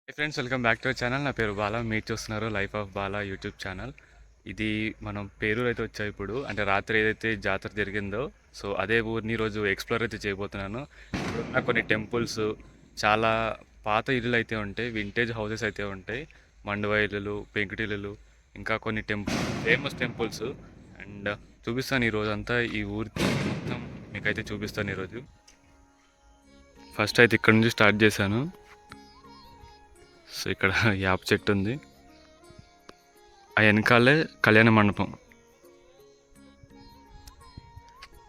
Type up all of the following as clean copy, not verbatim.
Hey friends, welcome back to our channel. నా పేరు బాలా. మీరు చూస్తున్నారు life of Bala YouTube channel. ఇది మనం పేరూరు అయితే వచ్చాయి ఇప్పుడు. అంటే రాత్రి ఏదైతే జాతర జరిగిందో, సో అదే ఊరిని ఈరోజు ఎక్స్ప్లోర్ అయితే చేయబోతున్నాను. ఇప్పుడున్న కొన్ని టెంపుల్స్, చాలా పాత ఇల్లులు అయితే ఉంటాయి, వింటేజ్ హౌసెస్ అయితే ఉంటాయి, మండువా ఇల్లులు, పెంకుటిల్లులు, ఇంకా కొన్ని ఫేమస్ టెంపుల్స్. అండ్ చూపిస్తాను ఈరోజు అంతా ఈ ఊరి మొత్తం మీకైతే చూపిస్తాను ఈరోజు. ఫస్ట్ అయితే ఇక్కడ నుంచి స్టార్ట్ చేశాను. సో ఇక్కడ యాప చెట్టు ఉంది, ఆ వెనకాలే కళ్యాణ మండపం.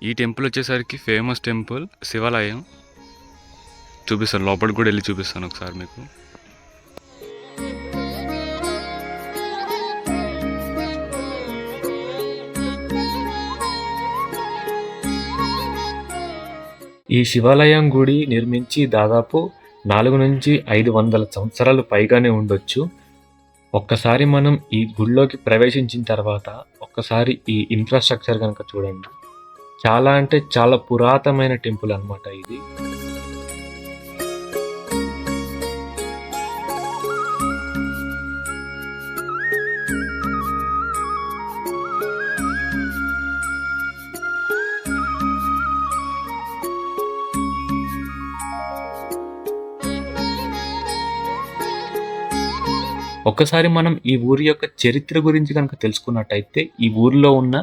ఈ టెంపుల్ వచ్చేసరికి ఫేమస్ టెంపుల్, శివాలయం. చూపిస్తాను, లోపలికి కూడా వెళ్ళి చూపిస్తాను ఒకసారి మీకు. ఈ శివాలయం గుడి నిర్మించి దాదాపు 400-500 సంవత్సరాలు పైగానే ఉండొచ్చు. ఒక్కసారి మనం ఈ గుడిలోకి ప్రవేశించిన తర్వాత ఒక్కసారి ఈ ఇన్ఫ్రాస్ట్రక్చర్ కనుక చూడండి, చాలా అంటే చాలా పురాతనమైన టెంపుల్ అన్నమాట ఇది. ఒక్కసారి మనం ఈ ఊరి యొక్క చరిత్ర గురించి కనుక తెలుసుకున్నట్టయితే, ఈ ఊరిలో ఉన్న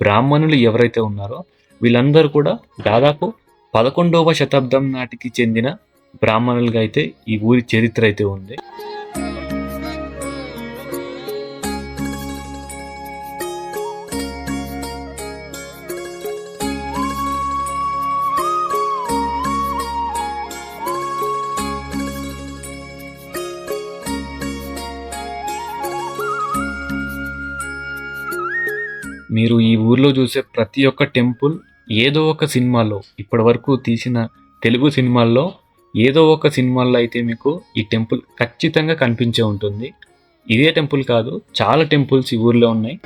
బ్రాహ్మణులు ఎవరైతే ఉన్నారో వీళ్ళందరూ కూడా దాదాపు 11వ శతాబ్దం నాటికి చెందిన బ్రాహ్మణులుగా అయితే ఈ ఊరి చరిత్ర అయితే ఉంది. మీరు ఈ ఊర్లో చూసే ప్రతి ఒక్క టెంపుల్ ఏదో ఒక సినిమాలో, ఇప్పటి వరకు తీసిన తెలుగు సినిమాల్లో ఏదో ఒక సినిమాల్లో అయితే మీకు ఈ టెంపుల్ ఖచ్చితంగా కనిపించే ఉంటుంది. ఇదే టెంపుల్ కాదు, చాలా టెంపుల్స్ ఈ ఊర్లో ఉన్నాయి.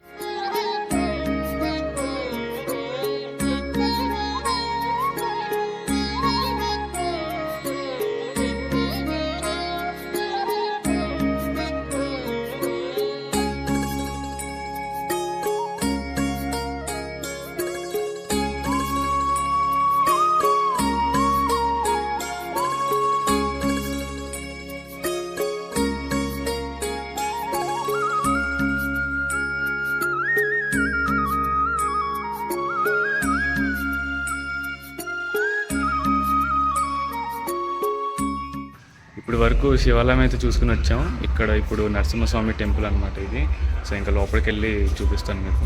ఇప్పుడు వరకు శివాలయం అయితే చూసుకుని వచ్చాం. ఇక్కడ ఇప్పుడు నరసింహస్వామి టెంపుల్ అనమాట ఇది. సో ఇంకా లోపలికి వెళ్ళి చూపిస్తాను మీకు.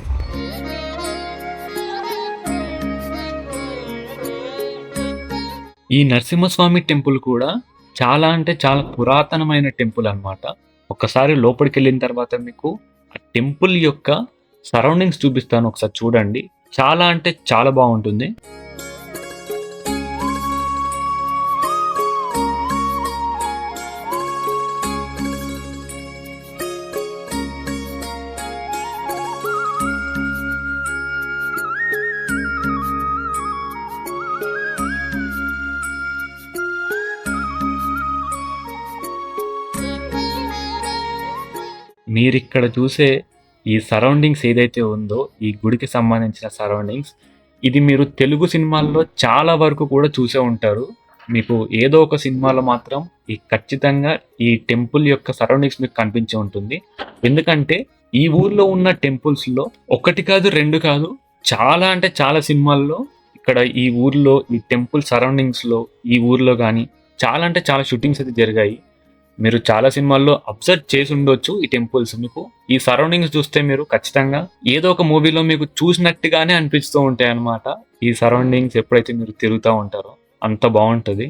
ఈ నరసింహస్వామి టెంపుల్ కూడా చాలా అంటే చాలా పురాతనమైన టెంపుల్ అన్నమాట. ఒకసారి లోపలికి వెళ్ళిన తర్వాత మీకు ఆ టెంపుల్ యొక్క సరౌండింగ్స్ చూపిస్తాను, ఒకసారి చూడండి. చాలా అంటే చాలా బాగుంటుంది. మీరిక్కడ చూసే ఈ సరౌండింగ్స్ ఏదైతే ఉందో, ఈ గుడికి సంబంధించిన సరౌండింగ్స్, ఇది మీరు తెలుగు సినిమాల్లో చాలా వరకు కూడా చూసే ఉంటారు. మీకు ఏదో ఒక సినిమాలో మాత్రం ఈ ఖచ్చితంగా ఈ టెంపుల్ యొక్క సరౌండింగ్స్ మీకు కనిపించే ఉంటుంది. ఎందుకంటే ఈ ఊర్లో ఉన్న టెంపుల్స్లో ఒకటి కాదు, రెండు కాదు, చాలా అంటే చాలా సినిమాల్లో ఇక్కడ ఈ ఊర్లో ఈ టెంపుల్ సరౌండింగ్స్లో ఈ ఊర్లో కానీ చాలా అంటే చాలా షూటింగ్స్ అయితే జరిగాయి. మీరు చాలా సినిమాల్లో అబ్జర్వ్ చేసి ఉండొచ్చు ఈ టెంపుల్స్. మీకు ఈ సరౌండింగ్స్ చూస్తే మీరు ఖచ్చితంగా ఏదో ఒక మూవీలో మీకు చూసినట్టుగానే అనిపిస్తూ ఉంటాయి అన్నమాట. ఈ సరౌండింగ్స్ ఎప్పుడైతే మీరు తిరుగుతూ ఉంటారో అంత బాగుంటుంది.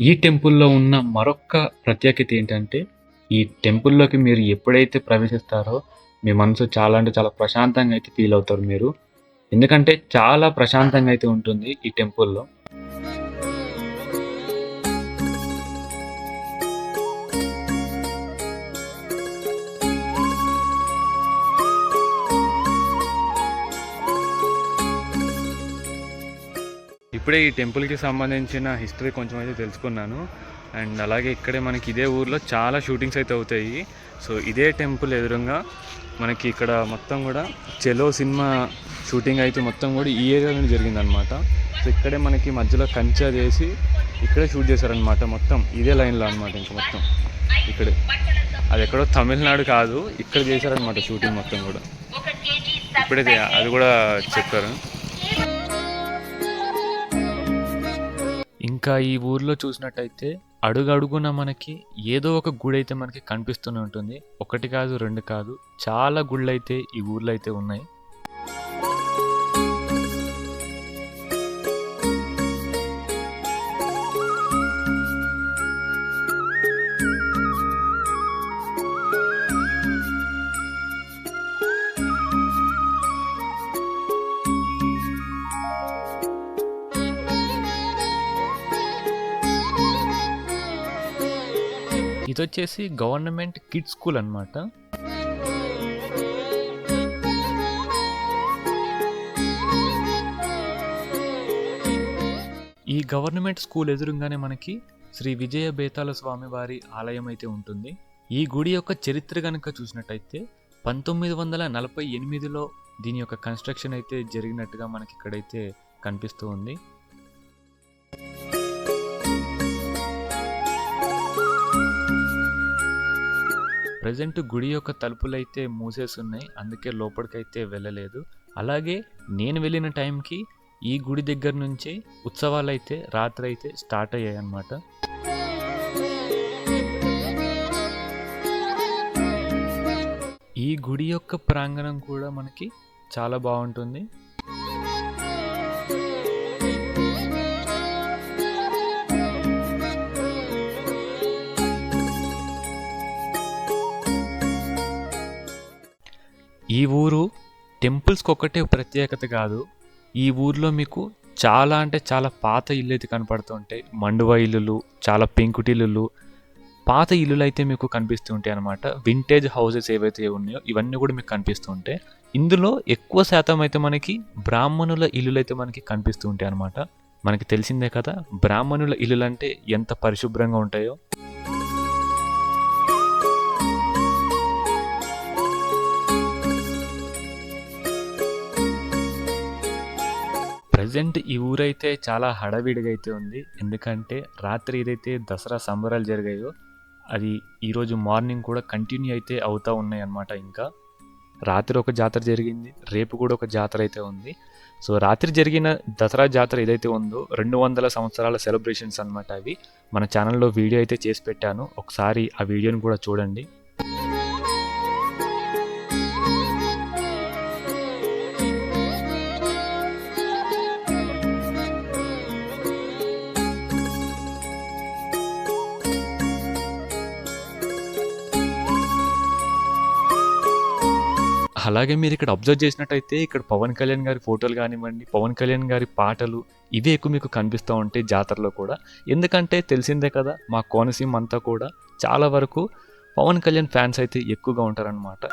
ఈ టెంపుల్‌లో ఉన్న మరొక్క ప్రత్యేకత ఏంటంటే, ఈ టెంపుల్‌లోకి మీరు ఎప్పుడైతే ప్రవేశిస్తారో, మీ మనసు చాలా అంటే చాలా ప్రశాంతంగా అయితే ఫీల్ అవుతారు మీరు. ఎందుకంటే చాలా ప్రశాంతంగా అయితే ఉంటుంది ఈ టెంపుల్‌లో. ఇప్పుడే ఈ టెంపుల్‌కి సంబంధించిన హిస్టరీ కొంచెం అయితే తెలుసుకున్నాను. అండ్ అలాగే ఇక్కడే మనకి ఇదే ఊర్లో చాలా షూటింగ్స్ అయితే అవుతాయి. సో ఇదే టెంపుల్ ఎదురుంగా మనకి ఇక్కడ మొత్తం కూడా 'చెలో' సినిమా షూటింగ్ అయితే మొత్తం కూడా ఈ ఏరియాలోనే జరిగిందనమాట. సో ఇక్కడే మనకి మధ్యలో కంచె అదేసి ఇక్కడే షూట్ చేశారనమాట. మొత్తం ఇదే లైన్‌లో అనమాట ఇంక మొత్తం ఇక్కడే. అది ఎక్కడో తమిళనాడు కాదు, ఇక్కడ చేశారనమాట షూటింగ్ మొత్తం కూడా. ఇప్పుడే అది కూడా చెప్పారు. ఇంకా ఈ ఊర్లో చూసినట్టయితే అడుగడుగున మనకి ఏదో ఒక గుడి అయితే మనకి కనిపిస్తూనే ఉంటుంది. ఒకటి కాదు, రెండు కాదు, చాలా గుళ్ళైతే ఈ ఊర్లో అయితే ఉన్నాయి. ఇదొచ్చేసి గవర్నమెంట్ కిడ్స్ స్కూల్ అనమాట. ఈ గవర్నమెంట్ స్కూల్ ఎదురుగానే మనకి శ్రీ విజయ బేతాళ స్వామి వారి ఆలయం అయితే ఉంటుంది. ఈ గుడి యొక్క చరిత్ర కనుక చూసినట్టయితే 1948లో దీని యొక్క కన్స్ట్రక్షన్ అయితే జరిగినట్టుగా మనకి ఇక్కడైతే కనిపిస్తూ ఉంది. ప్రజెంట్ గుడి యొక్క తలుపులైతే మూసేసున్నాయి, అందుకే లోపలికైతే వెళ్ళలేదు. అలాగే నేను వెళ్ళిన టైంకి ఈ గుడి దగ్గర నుంచి ఉత్సవాలు అయితే రాత్రి అయితే స్టార్ట్ అయ్యాయి అన్నమాట. ఈ గుడి యొక్క ప్రాంగణం కూడా మనకి చాలా బాగుంటుంది. ఈ ఊరు టెంపుల్స్కి ఒక్కటే ప్రత్యేకత కాదు, ఈ ఊర్లో మీకు చాలా అంటే చాలా పాత ఇల్లు అయితే కనపడుతూ ఉంటాయి. మండువా ఇల్లులు, చాలా పెంకుటిల్లులు, పాత ఇల్లులు అయితే మీకు కనిపిస్తూ ఉంటాయి అన్నమాట. వింటేజ్ హౌసెస్ ఏవైతే ఉన్నాయో ఇవన్నీ కూడా మీకు కనిపిస్తూ ఉంటాయి. ఇందులో ఎక్కువ శాతం అయితే మనకి బ్రాహ్మణుల ఇల్లులు అయితే మనకి కనిపిస్తూ ఉంటాయి అన్నమాట. మనకి తెలిసిందే కదా బ్రాహ్మణుల ఇల్లులు అంటే ఎంత పరిశుభ్రంగా ఉంటాయో. ప్రజెంట్ ఈ ఊరైతే చాలా హడావిడిగా అయితే ఉంది. ఎందుకంటే రాత్రి ఏదైతే దసరా సంబరాలు జరిగాయో అది ఈరోజు మార్నింగ్ కూడా కంటిన్యూ అయితే అవుతూ ఉన్నాయి అన్నమాట. ఇంకా రాత్రి ఒక జాతర జరిగింది, రేపు కూడా ఒక జాతర అయితే ఉంది. సో రాత్రి జరిగిన దసరా జాతర ఏదైతే ఉందో 200 సంవత్సరాల సెలబ్రేషన్స్ అన్నమాట. అవి మన ఛానల్లో వీడియో అయితే చేసి పెట్టాను, ఒకసారి ఆ వీడియోని కూడా చూడండి. అలాగే మీరు ఇక్కడ అబ్జర్వ్ చేసినట్టయితే ఇక్కడ పవన్ కళ్యాణ్ గారి ఫోటోలు కానివ్వండి, పవన్ కళ్యాణ్ గారి పాటలు ఇవే ఎక్కువ మీకు కనిపిస్తూ ఉంటాయి జాతరలో కూడా. ఎందుకంటే తెలిసిందే కదా మా కోనసీమ అంతా కూడా చాలా వరకు పవన్ కళ్యాణ్ ఫ్యాన్స్ అయితే ఎక్కువగా ఉంటారనమాట.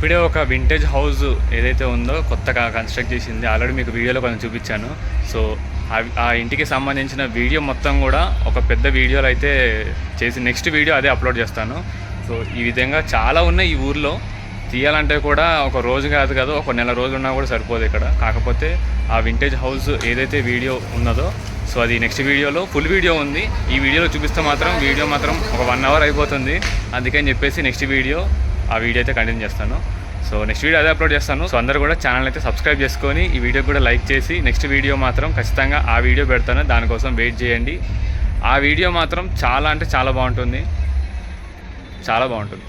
ఇప్పుడే ఒక వింటేజ్ హౌస్ ఏదైతే ఉందో కొత్తగా కన్స్ట్రక్ట్ చేసింది, ఆల్రెడీ మీకు వీడియోలో కొంచెం చూపించాను. సో ఆ ఇంటికి సంబంధించిన వీడియో మొత్తం కూడా ఒక పెద్ద వీడియోలో అయితే చేసి నెక్స్ట్ వీడియో అదే అప్లోడ్ చేస్తాను. సో ఈ విధంగా చాలా ఉన్నాయి ఈ ఊర్లో, తీయాలంటే కూడా ఒక రోజు కాదు కదా, ఒక నెల రోజులు ఉన్నా కూడా సరిపోదు ఇక్కడ. కాకపోతే ఆ వింటేజ్ హౌస్ ఏదైతే వీడియో ఉన్నదో సో అది నెక్స్ట్ వీడియోలో ఫుల్ వీడియో ఉంది. ఈ వీడియోలో చూపిస్తే మాత్రం వీడియో మాత్రం ఒక 1 అవర్ అయిపోతుంది. అందుకని చెప్పేసి నెక్స్ట్ వీడియో ఆ వీడియో అయితే కంటిన్యూ చేస్తాను. సో నెక్స్ట్ వీడియో అదే అప్లోడ్ చేస్తాను. సో అందరూ కూడా ఛానల్ అయితే సబ్స్క్రైబ్ చేసుకొని ఈ వీడియో కూడా లైక్ చేసి నెక్స్ట్ వీడియో మాత్రం ఖచ్చితంగా ఆ వీడియో పెడతాను, దానికోసం వెయిట్ చేయండి. ఆ వీడియో మాత్రం చాలా అంటే చాలా బాగుంటుంది, చాలా బాగుంటుంది.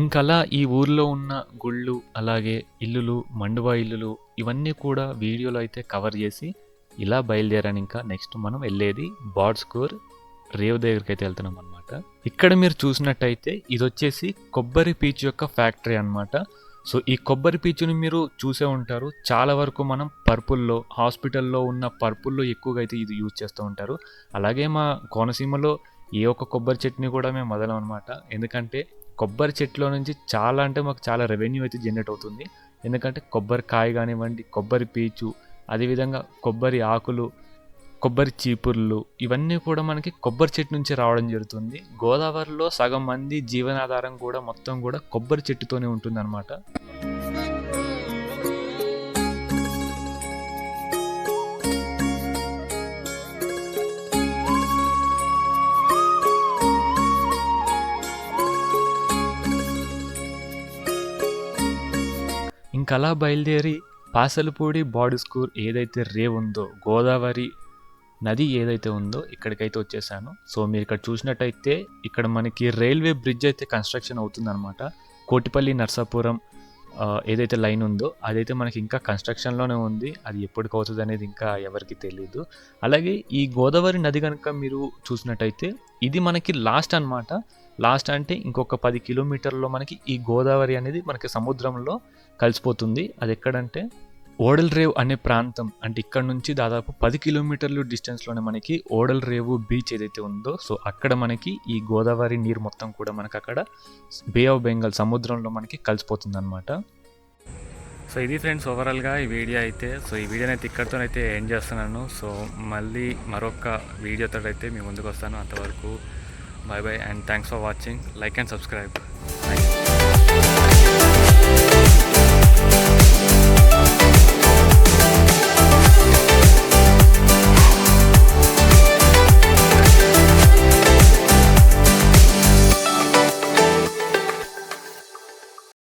ఇంకలా ఈ ఊర్లో ఉన్న గుళ్ళు, అలాగే ఇల్లులు, మండువా ఇల్లులు ఇవన్నీ కూడా వీడియోలో అయితే కవర్ చేసి ఇలా బయలుదేరాను. ఇంకా నెక్స్ట్ మనం వెళ్ళేది బాడ్స్కోర్ రేవ్ దగ్గరికి అయితే వెళ్తున్నాం అనమాట. ఇక్కడ మీరు చూసినట్టయితే ఇది వచ్చేసి కొబ్బరి పీచు యొక్క ఫ్యాక్టరీ అనమాట. సో ఈ కొబ్బరి పీచుని మీరు చూసే ఉంటారు, చాలా వరకు మనం పర్పుల్లో, హాస్పిటల్లో ఉన్న పర్పుల్లో ఎక్కువగా అయితే ఇది యూజ్ చేస్తూ ఉంటారు. అలాగే మా కోనసీమలో ఏ ఒక్క కొబ్బరి చెట్టుని కూడా మేము వదలం అనమాట. ఎందుకంటే కొబ్బరి చెట్లో నుంచి చాలా అంటే మాకు చాలా రెవెన్యూ అయితే జనరేట్ అవుతుంది. ఎందుకంటే కొబ్బరి కాయ కానివ్వండి, కొబ్బరి పీచు, అదేవిధంగా కొబ్బరి ఆకులు, కొబ్బరి చీపుర్లు ఇవన్నీ కూడా మనకి కొబ్బరి చెట్టు నుంచి రావడం జరుగుతుంది. గోదావరిలో సగం మంది జీవనాధారం కూడా మొత్తం కూడా కొబ్బరి చెట్టుతోనే ఉంటుంది అనమాట. ఇంకలా బయలుదేరి పాసలపూడి బాడ్స్కోర్ ఏదైతే రేవ్ ఉందో, గోదావరి నది ఏదైతే ఉందో ఇక్కడికైతే వచ్చేసాను. సో మీరు ఇక్కడ చూసినట్టయితే ఇక్కడ మనకి రైల్వే బ్రిడ్జ్ అయితే కన్స్ట్రక్షన్ అవుతుందన్నమాట. కోటిపల్లి నర్సాపురం ఏదైతే లైన్ ఉందో అదైతే మనకి ఇంకా కన్స్ట్రక్షన్లోనే ఉంది. అది ఎప్పటికి అవుతుంది అనేది ఇంకా ఎవరికి తెలియదు. అలాగే ఈ గోదావరి నది కనుక మీరు చూసినట్టయితే ఇది మనకి లాస్ట్ అనమాట. లాస్ట్ అంటే ఇంకొక 10 కిలోమీటర్లో మనకి ఈ గోదావరి అనేది మనకి సముద్రంలో కలిసిపోతుంది. అది ఎక్కడంటే ఓడల్ రేవ్ అనే ప్రాంతం, అంటే ఇక్కడ నుంచి దాదాపు 10 కిలోమీటర్లు డిస్టెన్స్లోనే మనకి ఓడల్ రేవు బీచ్ ఏదైతే ఉందో సో అక్కడ మనకి ఈ గోదావరి నీరు మొత్తం కూడా మనకి అక్కడ బే ఆఫ్ బెంగాల్ సముద్రంలో మనకి కలిసిపోతుంది అనమాట. సో ఇది ఫ్రెండ్స్ ఓవరాల్గా ఈ వీడియో అయితే. సో ఈ వీడియోని అయితే ఇక్కడితోనైతే ఎండ్ చేస్తున్నాను. సో మళ్ళీ మరొక వీడియోతో అయితే మీ ముందుకు వస్తాను. అంతవరకు bye bye and thanks for watching. Like and subscribe.